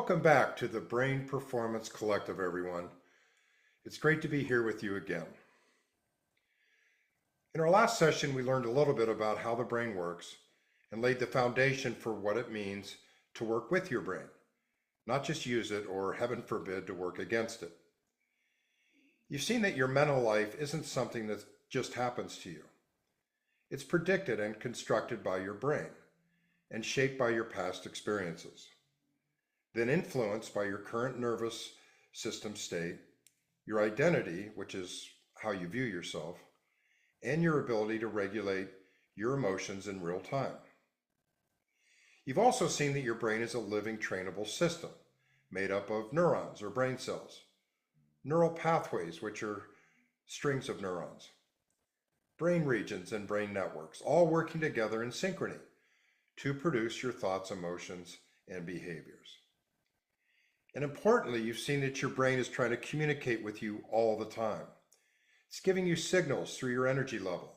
Welcome back to the Brain Performance Collective, everyone. It's great to be here with you again. In our last session, we learned a little bit about how the brain works and laid the foundation for what it means to work with your brain, not just use it or, heaven forbid, to work against it. You've seen that your mental life isn't something that just happens to you. It's predicted and constructed by your brain and shaped by your past experiences, then influenced by your current nervous system state, your identity, which is how you view yourself, and your ability to regulate your emotions in real time. You've also seen that your brain is a living trainable system made up of neurons or brain cells, neural pathways, which are strings of neurons, brain regions and brain networks, all working together in synchrony to produce your thoughts, emotions, and behaviors. And importantly, you've seen that your brain is trying to communicate with you all the time. It's giving you signals through your energy level,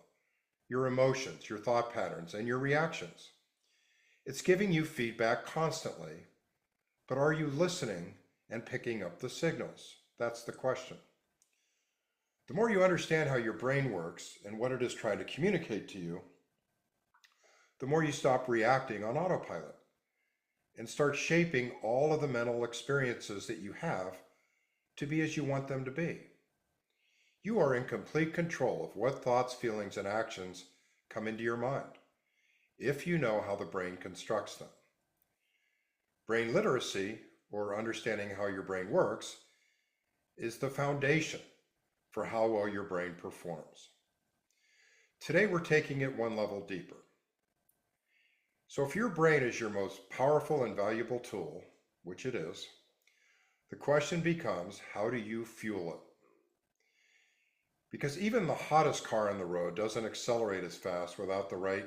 your emotions, your thought patterns, and your reactions. It's giving you feedback constantly, but are you listening and picking up the signals? That's the question. The more you understand how your brain works and what it is trying to communicate to you, the more you stop reacting on autopilot and start shaping all of the mental experiences that you have to be as you want them to be. You are in complete control of what thoughts, feelings, and actions come into your mind, if you know how the brain constructs them. Brain literacy, or understanding how your brain works, is the foundation for how well your brain performs. Today we're taking it one level deeper. So if your brain is your most powerful and valuable tool, which it is, the question becomes, how do you fuel it? Because even the hottest car on the road doesn't accelerate as fast without the right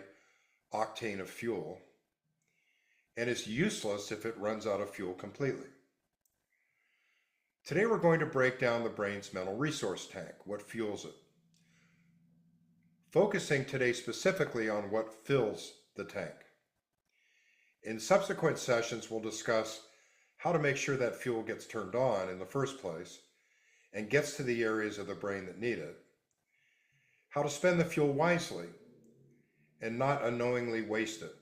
octane of fuel, and is useless if it runs out of fuel completely. Today we're going to break down the brain's mental resource tank, what fuels it, focusing today specifically on what fills the tank. In subsequent sessions, we'll discuss how to make sure that fuel gets turned on in the first place and gets to the areas of the brain that need it, how to spend the fuel wisely and not unknowingly waste it,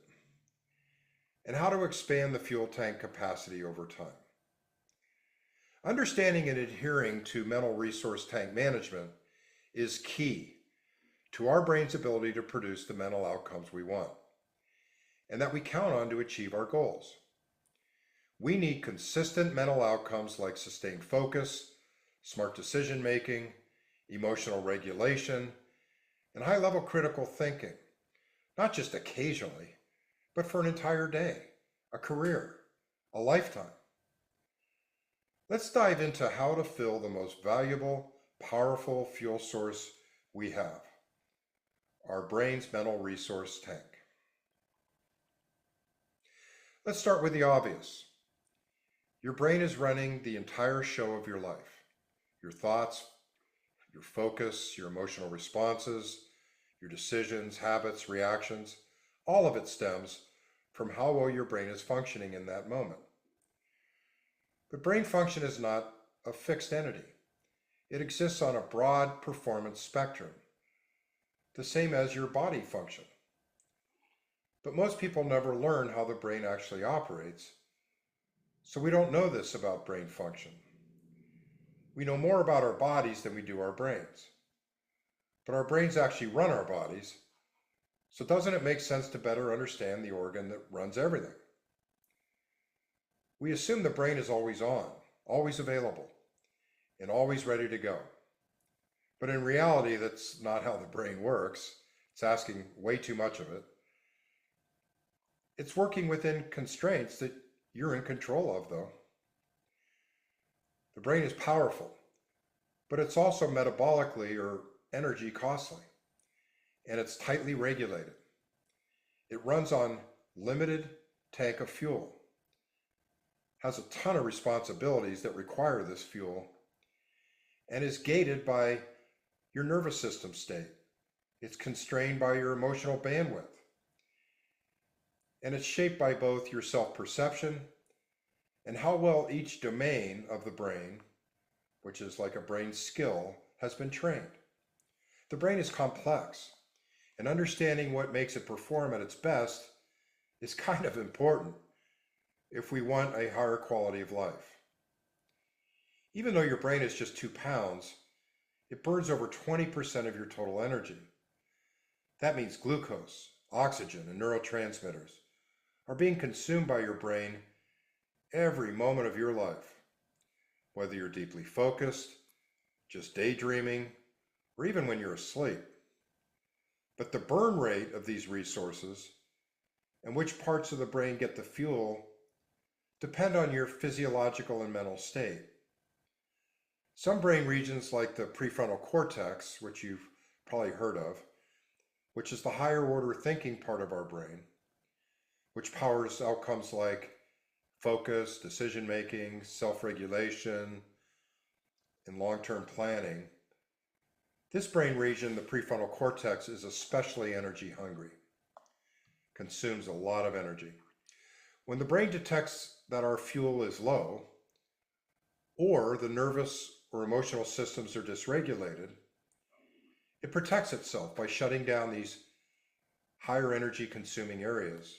and how to expand the fuel tank capacity over time. Understanding and adhering to mental resource tank management is key to our brain's ability to produce the mental outcomes we want, and that we count on to achieve our goals. We need consistent mental outcomes like sustained focus, smart decision making, emotional regulation, and high-level critical thinking, not just occasionally, but for an entire day, a career, a lifetime. Let's dive into how to fill the most valuable, powerful fuel source we have, our brain's mental resource tank. Let's start with the obvious. Your brain is running the entire show of your life. Your thoughts, your focus, your emotional responses, your decisions, habits, reactions, all of it stems from how well your brain is functioning in that moment. But brain function is not a fixed entity. It exists on a broad performance spectrum, the same as your body function. But most people never learn how the brain actually operates, so we don't know this about brain function. We know more about our bodies than we do our brains. But our brains actually run our bodies, so doesn't it make sense to better understand the organ that runs everything? We assume the brain is always on, always available, and always ready to go. But in reality, that's not how the brain works. It's asking way too much of it. It's working within constraints that you're in control of, though. The brain is powerful, but it's also metabolically or energy costly, and it's tightly regulated. It runs on limited tank of fuel, has a ton of responsibilities that require this fuel, and is gated by your nervous system state. It's constrained by your emotional bandwidth. And it's shaped by both your self-perception and how well each domain of the brain, which is like a brain skill, has been trained. The brain is complex, and understanding what makes it perform at its best is kind of important if we want a higher quality of life. Even though your brain is just 2 pounds, it burns over 20% of your total energy. That means glucose, oxygen, and neurotransmitters are being consumed by your brain every moment of your life, whether you're deeply focused, just daydreaming, or even when you're asleep. But the burn rate of these resources and which parts of the brain get the fuel depend on your physiological and mental state. Some brain regions, like the prefrontal cortex, which you've probably heard of, which is the higher order thinking part of our brain, which powers outcomes like focus, decision making, self-regulation, and long-term planning. This brain region, the prefrontal cortex, is especially energy hungry, consumes a lot of energy. When the brain detects that our fuel is low, or the nervous or emotional systems are dysregulated, it protects itself by shutting down these higher energy consuming areas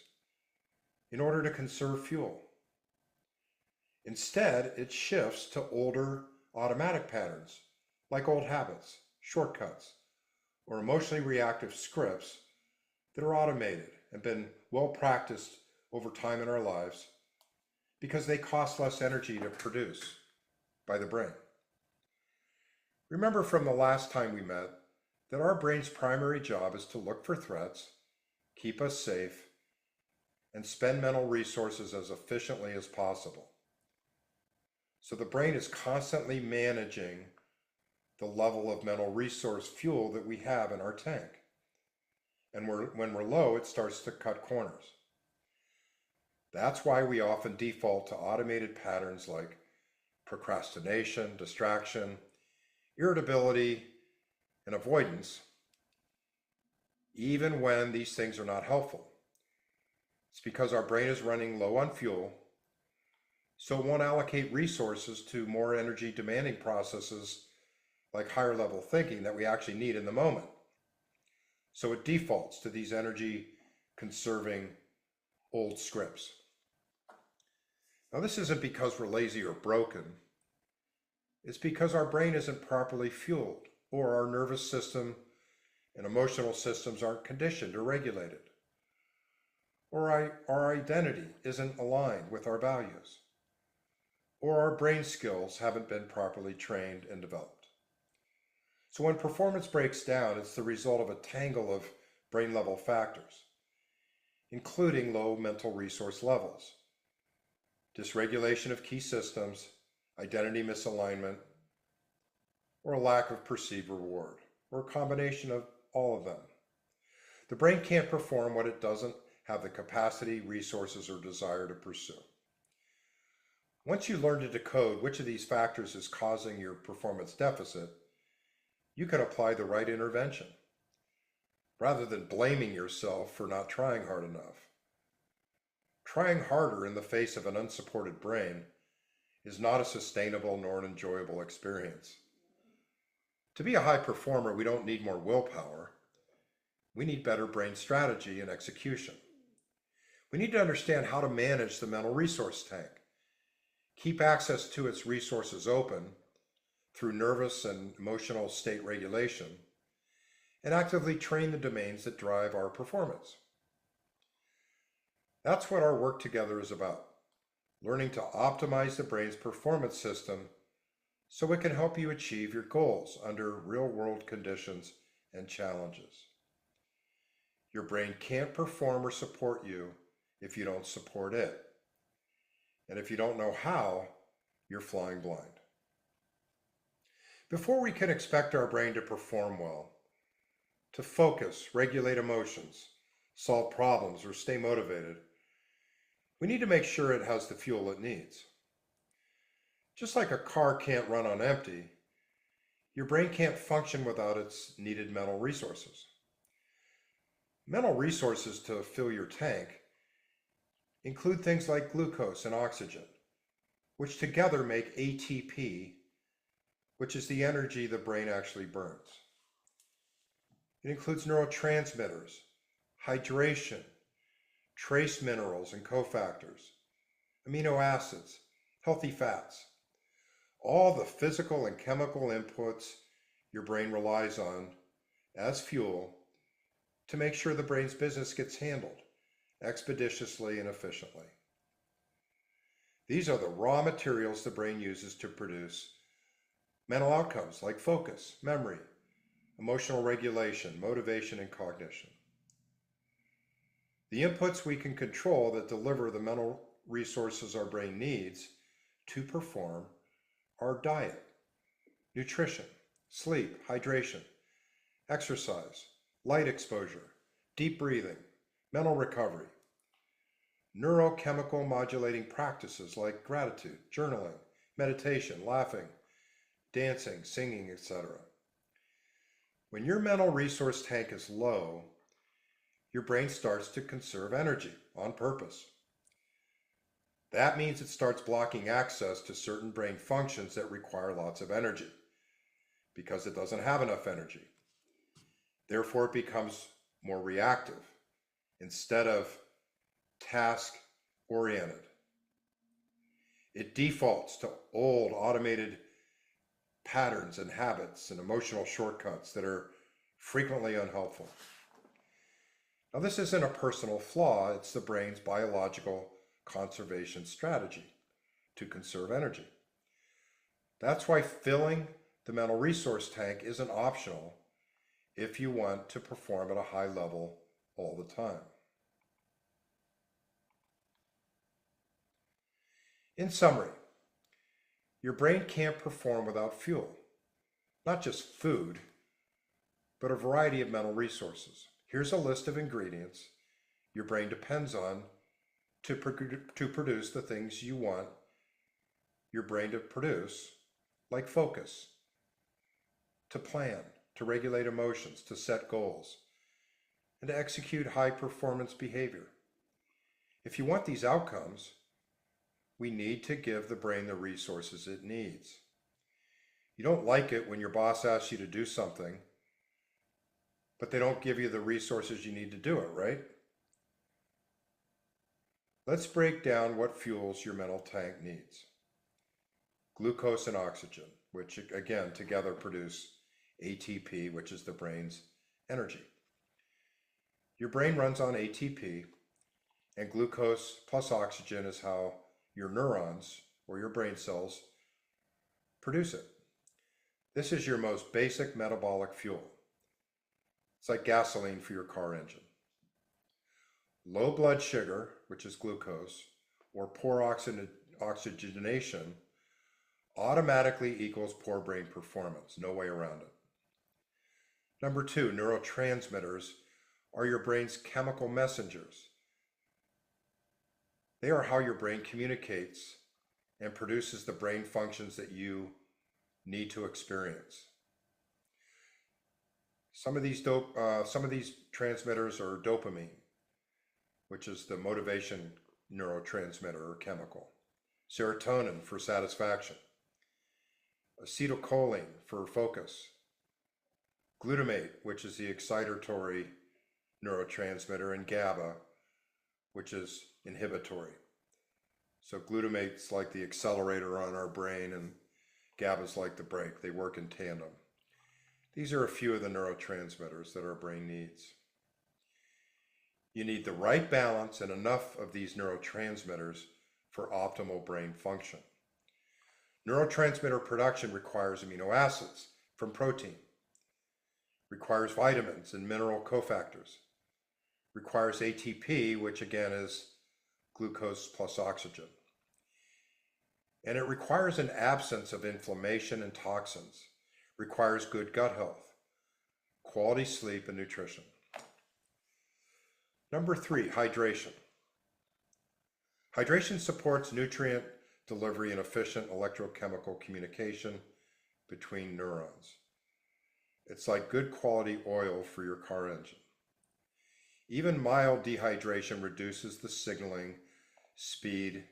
in order to conserve fuel. Instead, it shifts to older automatic patterns, like old habits, shortcuts, or emotionally reactive scripts that are automated and been well practiced over time in our lives because they cost less energy to produce by the brain. Remember from the last time we met that our brain's primary job is to look for threats, keep us safe, and spend mental resources as efficiently as possible. So the brain is constantly managing the level of mental resource fuel that we have in our tank. And when we're low, it starts to cut corners. That's why we often default to automated patterns like procrastination, distraction, irritability, and avoidance, even when these things are not helpful. It's because our brain is running low on fuel, so it won't allocate resources to more energy demanding processes like higher level thinking that we actually need in the moment. So it defaults to these energy conserving old scripts. Now, this isn't because we're lazy or broken. It's because our brain isn't properly fueled, or our nervous system and emotional systems aren't conditioned or regulated, or our identity isn't aligned with our values, or our brain skills haven't been properly trained and developed. So when performance breaks down, it's the result of a tangle of brain level factors, including low mental resource levels, dysregulation of key systems, identity misalignment, or a lack of perceived reward, or a combination of all of them. The brain can't perform what it doesn't have the capacity, resources, or desire to pursue. Once you learn to decode which of these factors is causing your performance deficit, you can apply the right intervention, rather than blaming yourself for not trying hard enough. Trying harder in the face of an unsupported brain is not a sustainable nor an enjoyable experience. To be a high performer, we don't need more willpower. We need better brain strategy and execution. We need to understand how to manage the mental resource tank, keep access to its resources open through nervous and emotional state regulation, and actively train the domains that drive our performance. That's what our work together is about, learning to optimize the brain's performance system so it can help you achieve your goals under real-world conditions and challenges. Your brain can't perform or support you if you don't support it. And if you don't know how, you're flying blind. Before we can expect our brain to perform well, to focus, regulate emotions, solve problems, or stay motivated, we need to make sure it has the fuel it needs. Just like a car can't run on empty, your brain can't function without its needed mental resources. Mental resources to fill your tank include things like glucose and oxygen, which together make ATP, which is the energy the brain actually burns. It includes neurotransmitters, hydration, trace minerals and cofactors, amino acids, healthy fats, all the physical and chemical inputs your brain relies on as fuel to make sure the brain's business gets handled expeditiously and efficiently. These are the raw materials the brain uses to produce mental outcomes like focus, memory, emotional regulation, motivation, and cognition. The inputs we can control that deliver the mental resources our brain needs to perform are diet, nutrition, sleep, hydration, exercise, light exposure, deep breathing, mental recovery, neurochemical modulating practices like gratitude, journaling, meditation, laughing, dancing, singing, etc. When your mental resource tank is low, your brain starts to conserve energy on purpose. That means it starts blocking access to certain brain functions that require lots of energy because it doesn't have enough energy. Therefore, it becomes more reactive instead of task-oriented. It defaults to old automated patterns and habits and emotional shortcuts that are frequently unhelpful. Now, this isn't a personal flaw, it's the brain's biological conservation strategy to conserve energy. That's why filling the mental resource tank isn't optional if you want to perform at a high level all the time. In summary, your brain can't perform without fuel, not just food, but a variety of mental resources. Here's a list of ingredients your brain depends on to produce the things you want your brain to produce, like focus, to plan, to regulate emotions, to set goals, and to execute high performance behavior. If you want these outcomes, we need to give the brain the resources it needs. You don't like it when your boss asks you to do something, but they don't give you the resources you need to do it, right? Let's break down what fuels your mental tank needs. Glucose and oxygen, which again together produce ATP, which is the brain's energy. Your brain runs on ATP, and glucose plus oxygen is how your neurons or your brain cells produce it. This is your most basic metabolic fuel. It's like gasoline for your car engine. Low blood sugar, which is glucose, or poor oxygenation automatically equals poor brain performance. No way around it. Number two, neurotransmitters are your brain's chemical messengers. They are how your brain communicates and produces the brain functions that you need to experience. Some of these transmitters are dopamine, which is the motivation neurotransmitter or chemical. Serotonin for satisfaction. Acetylcholine for focus. Glutamate, which is the excitatory neurotransmitter, and GABA, which is inhibitory. So glutamate's like the accelerator on our brain and GABA's like the brake. They work in tandem. These are a few of the neurotransmitters that our brain needs. You need the right balance and enough of these neurotransmitters for optimal brain function. Neurotransmitter production requires amino acids from protein, requires vitamins and mineral cofactors, requires ATP, which again is glucose plus oxygen. And it requires an absence of inflammation and toxins, requires good gut health, quality sleep, and nutrition. Number three, hydration. Hydration supports nutrient delivery and efficient electrochemical communication between neurons. It's like good quality oil for your car engine. Even mild dehydration reduces the signaling, speed,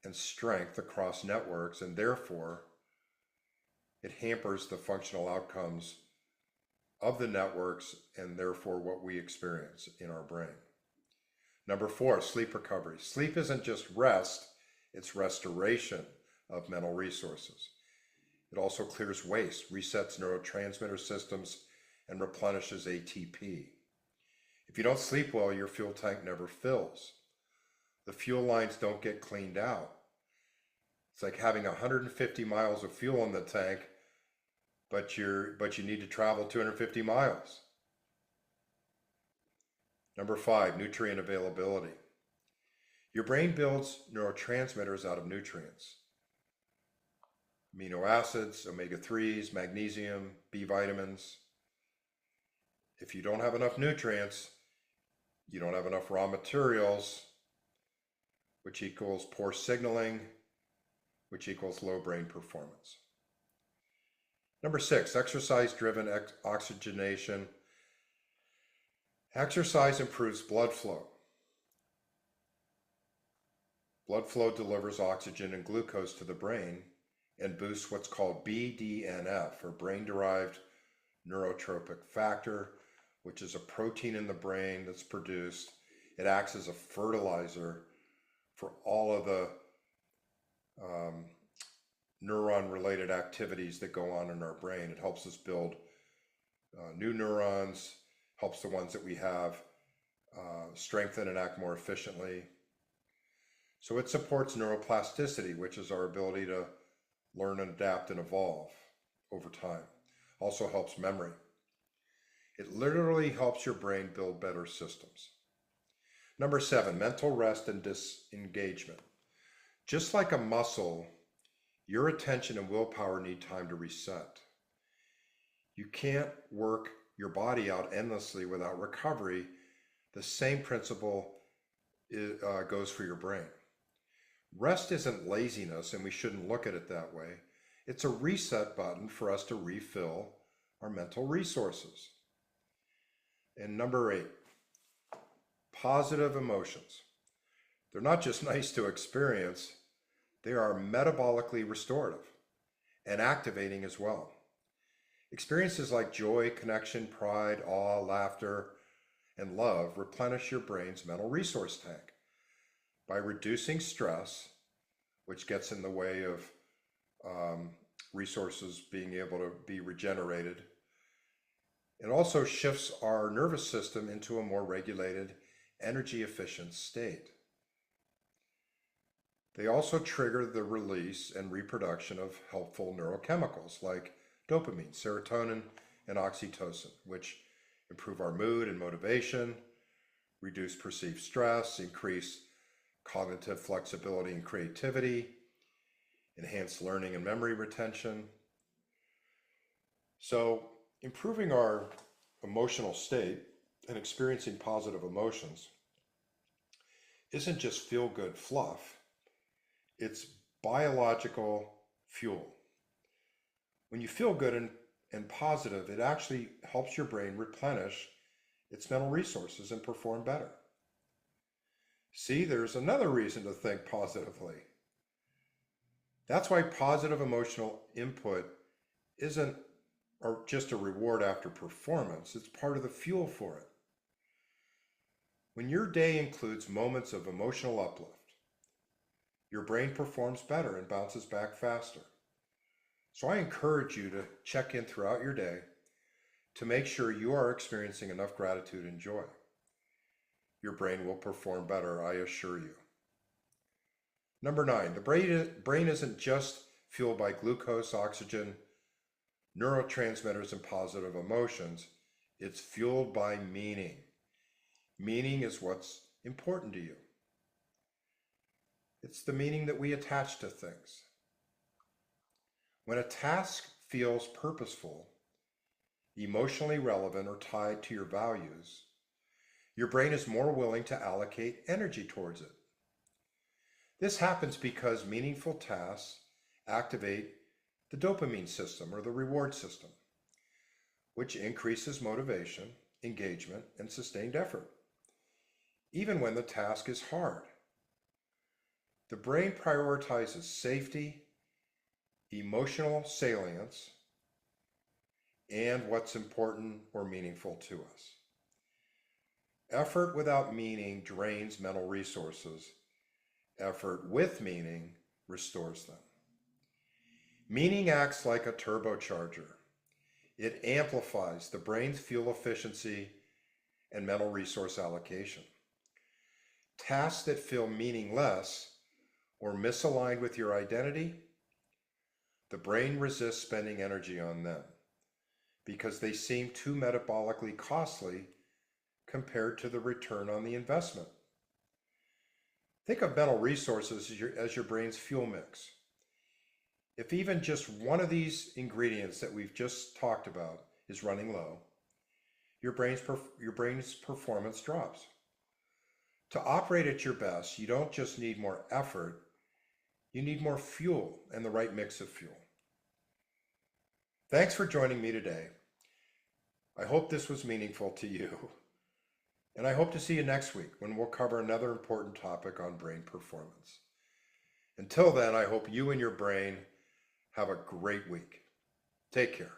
and strength across networks, and therefore it hampers the functional outcomes of the networks and therefore what we experience in our brain. Number 4, sleep recovery. Sleep isn't just rest, it's restoration of mental resources. It also clears waste, resets neurotransmitter systems, and replenishes ATP. If you don't sleep well, your fuel tank never fills. The fuel lines don't get cleaned out. It's like having 150 miles of fuel in the tank, but you need to travel 250 miles. Number 5, nutrient availability. Your brain builds neurotransmitters out of nutrients. Amino acids, omega-3s, magnesium, B vitamins. If you don't have enough nutrients, you don't have enough raw materials, which equals poor signaling, which equals low brain performance. Number 6, exercise-driven oxygenation. Exercise improves blood flow. Blood flow delivers oxygen and glucose to the brain and boosts what's called BDNF, or brain-derived neurotrophic factor, which is a protein in the brain that's produced. It acts as a fertilizer for all of the neuron-related activities that go on in our brain. It helps us build new neurons, helps the ones that we have strengthen and act more efficiently. So it supports neuroplasticity, which is our ability to learn and adapt and evolve over time. Also helps memory. It literally helps your brain build better systems. Number 7, mental rest and disengagement. Just like a muscle, your attention and willpower need time to reset. You can't work your body out endlessly without recovery. The same principle goes for your brain. Rest isn't laziness, and we shouldn't look at it that way. It's a reset button for us to refill our mental resources. And number 8, positive emotions. They're not just nice to experience, they are metabolically restorative and activating as well. Experiences like joy, connection, pride, awe, laughter, and love replenish your brain's mental resource tank by reducing stress, which gets in the way of resources being able to be regenerated. It also shifts our nervous system into a more regulated, energy efficient state. They also trigger the release and reproduction of helpful neurochemicals like dopamine, serotonin, and oxytocin, which improve our mood and motivation, reduce perceived stress, increase cognitive flexibility and creativity, enhance learning and memory retention. So, improving our emotional state and experiencing positive emotions isn't just feel-good fluff, it's biological fuel. When you feel good and positive, it actually helps your brain replenish its mental resources and perform better. See, there's another reason to think positively. That's why positive emotional input isn't just a reward after performance, it's part of the fuel for it. When your day includes moments of emotional uplift, your brain performs better and bounces back faster. So I encourage you to check in throughout your day to make sure you are experiencing enough gratitude and joy. Your brain will perform better, I assure you. Number 9, the brain isn't just fueled by glucose, oxygen, neurotransmitters, and positive emotions. It's fueled by meaning. Meaning is what's important to you. It's the meaning that we attach to things. When a task feels purposeful, emotionally relevant, or tied to your values, your brain is more willing to allocate energy towards it. This happens because meaningful tasks activate the dopamine system or the reward system, which increases motivation, engagement, and sustained effort, even when the task is hard. The brain prioritizes safety, emotional salience, and what's important or meaningful to us. Effort without meaning drains mental resources. Effort with meaning restores them. Meaning acts like a turbocharger. It amplifies the brain's fuel efficiency and mental resource allocation. Tasks that feel meaningless or misaligned with your identity, the brain resists spending energy on them because they seem too metabolically costly compared to the return on the investment. Think of mental resources as your brain's fuel mix. If even just one of these ingredients that we've just talked about is running low, your brain's performance drops. To operate at your best, you don't just need more effort, you need more fuel and the right mix of fuel. Thanks for joining me today. I hope this was meaningful to you. And I hope to see you next week when we'll cover another important topic on brain performance. Until then, I hope you and your brain have a great week. Take care.